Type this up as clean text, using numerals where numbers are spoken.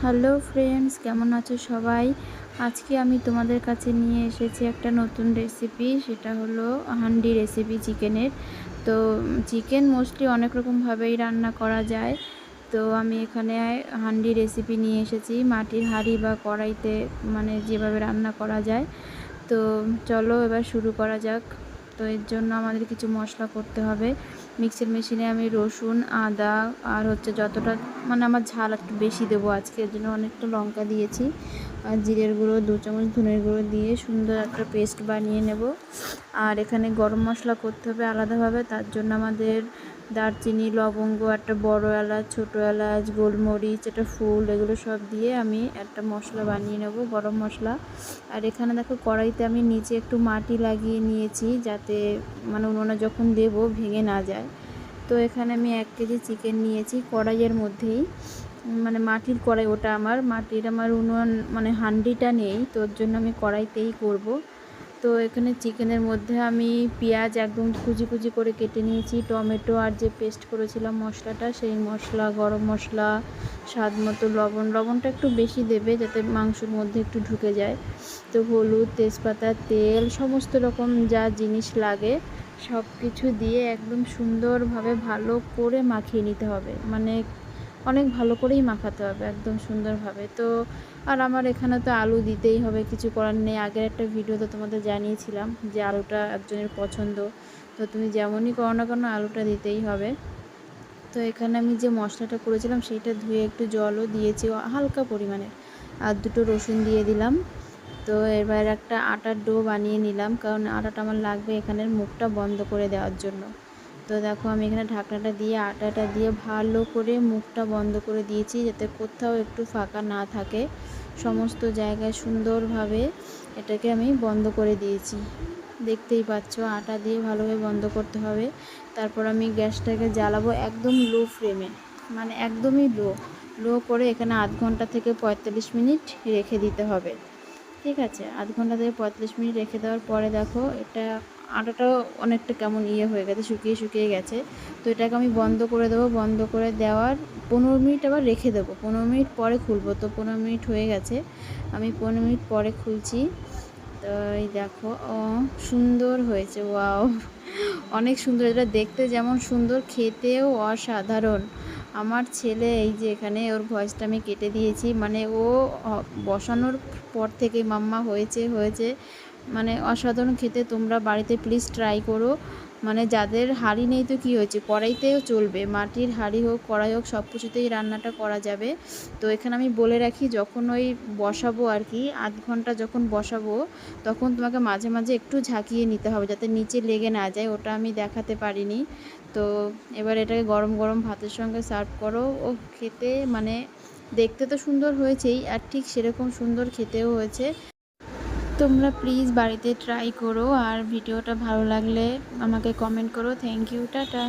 Hello friends, কেমন আছো সবাই? আজকে আমি তোমাদের কাছে নিয়ে এসেছি একটা নতুন রেসিপি। সেটা হলো হান্ডি রেসিপি চিকেনের। তো চিকেন মোস্টলি অনেক রকমভাবেই রান্না করা যায়। তো আমি এখানে হান্ডি রেসিপি নিয়ে এসেছি, মাটির হাঁড়ি বা কড়াইতে মানে যেভাবে রান্না করা যায়। তো চলো এবার শুরু করা যাক। তো এর জন্য আমাদের কিছু মশলা করতে হবে। মিক্সির মেশিনে আমি রসুন, আদা আর যতটা মানে আমার ঝাল একটু বেশি দেবো আজকে, এর জন্য অনেকটা লঙ্কা দিয়েছি, আর জিরের গুঁড়ো 2 চামচ, ধনের গুঁড়ো দিয়ে সুন্দর একটা পেস্ট বানিয়ে নেব। আর এখানে গরম মশলা করতে হবে আলাদাভাবে। তার জন্য আমাদের দারচিনি, লবঙ্গ, একটা বড় এলাচ, ছোটো এলাচ, গোলমরিচ, একটা ফুল, এগুলো সব দিয়ে আমি একটা মশলা বানিয়ে নেব, গরম মশলা। আর এখানে দেখো কড়াইতে আমি নিচে একটু মাটি লাগিয়ে নিয়েছি, যাতে মানে উনুনে যখন দেব ভেঙে না যায়। তো এখানে আমি 1 কেজি চিকেন নিয়েছি, কড়াইয়ের মধ্যেই মানে মাটির কড়াই, ওটা আমার উনুন মানে হান্ডিটা নেই, তো ওর জন্য আমি কড়াইতেই করব। তো এখানে চিকেনের মধ্যে আমি পেঁয়াজ একদম কুচি কুচি করে কেটে নিয়েছি, টমেটো আর যে পেস্ট করেছিলাম মশলাটা, সেই মশলা, গরম মশলা, স্বাদ মতো লবণটা একটু বেশি দেবে যাতে মাংসের মধ্যে একটু ঢুকে যায়। তো হলুদ, তেজপাতা, তেল, সমস্ত রকম যা জিনিস লাগে সব কিছু দিয়ে একদম সুন্দরভাবে ভালো করে মাখিয়ে নিতে হবে, মানে অনেক ভালো করেই মাখাতে হবে একদম সুন্দরভাবে। তো আর আমার এখানে তো আলু দিতেই হবে, কিছু করার নেই। আগের একটা ভিডিওতে তোমাদের জানিয়েছিলাম যে আলুটা একজনের পছন্দ, তো তুমি যেমনই করো না কেন আলুটা দিতেই হবে। তো এখানে আমি যে মশলাটা করেছিলাম সেইটা ধুয়ে একটু জলও দিয়েছি হালকা পরিমাণে, আর 2টো রসুন দিয়ে দিলাম। তো এবার একটা আটার ডো বানিয়ে নিলাম, কারণ আটাটা আমার লাগবে এখানের মুখটা বন্ধ করে দেওয়ার জন্য। তো দেখো আমি এখানে ঢাকনাটা দিয়ে আটাটা দিয়ে ভালো করে মুখটা বন্ধ করে দিয়েছি, যাতে কোথাও একটু ফাঁকা না থাকে, সমস্ত জায়গায় সুন্দরভাবে এটাকে আমি বন্ধ করে দিয়েছি। দেখতেই পাচ্ছ আটা দিয়ে ভালোভাবে বন্ধ করতে হবে। তারপর আমি গ্যাসটাকে জ্বালাবো একদম লো ফ্লেমে, মানে একদমই লো করে এখানে আধ ঘন্টা থেকে 45 মিনিট রেখে দিতে হবে। ঠিক আছে, আধ ঘন্টা থেকে 45 মিনিট রেখে দেওয়ার পরে দেখো এটা আটাটাও অনেকটা কেমন হয়ে গেছে, শুকিয়ে গেছে। তো এটাকে আমি বন্ধ করে দেবো। বন্ধ করে দেওয়ার 15 মিনিট আবার রেখে দেবো, 15 মিনিট পরে খুলবো। তো 15 মিনিট হয়ে গেছে, আমি 15 মিনিট পরে খুলছি। তো এই দেখো সুন্দর হয়েছে, ওয়াও, অনেক সুন্দর। এটা দেখতে যেমন সুন্দর, খেতেও অসাধারণ। আমার ছেলে এই যে এখানে ওর ভয়েসটা আমি কেটে দিয়েছি, মানে ও বসানোর পর থেকে মাম্মা হয়েছে মানে অসাধারণ খেতে। তোমরা বাড়িতে প্লিজ ট্রাই করো। মানে যাদের হাঁড়ি নেই তো কী হয়েছে, কড়াইতেও চলবে, মাটির হাঁড়ি হোক কড়াই হোক সব কিছুতেই রান্নাটা করা যাবে। তো এখানে আমি বলে রাখি, যখন ওই বসাবো আর কি, আধ ঘন্টা যখন বসাবো তখন তোমাকে মাঝে মাঝে একটু ঝাঁকিয়ে নিতে হবে যাতে নিচে লেগে না যায়, ওটা আমি দেখাতে পারিনি। তো এবার এটাকে গরম গরম ভাতের সঙ্গে সার্ভ করো। ও খেতে মানে দেখতে তো সুন্দর হয়েছেই, আর ঠিক সেরকম সুন্দর খেতেও হয়েছে। তোমরা প্লিজ বাড়িতে ট্রাই করো, আর ভিডিওটা ভালো লাগলে আমাকে কমেন্ট করো। Thank you, tata.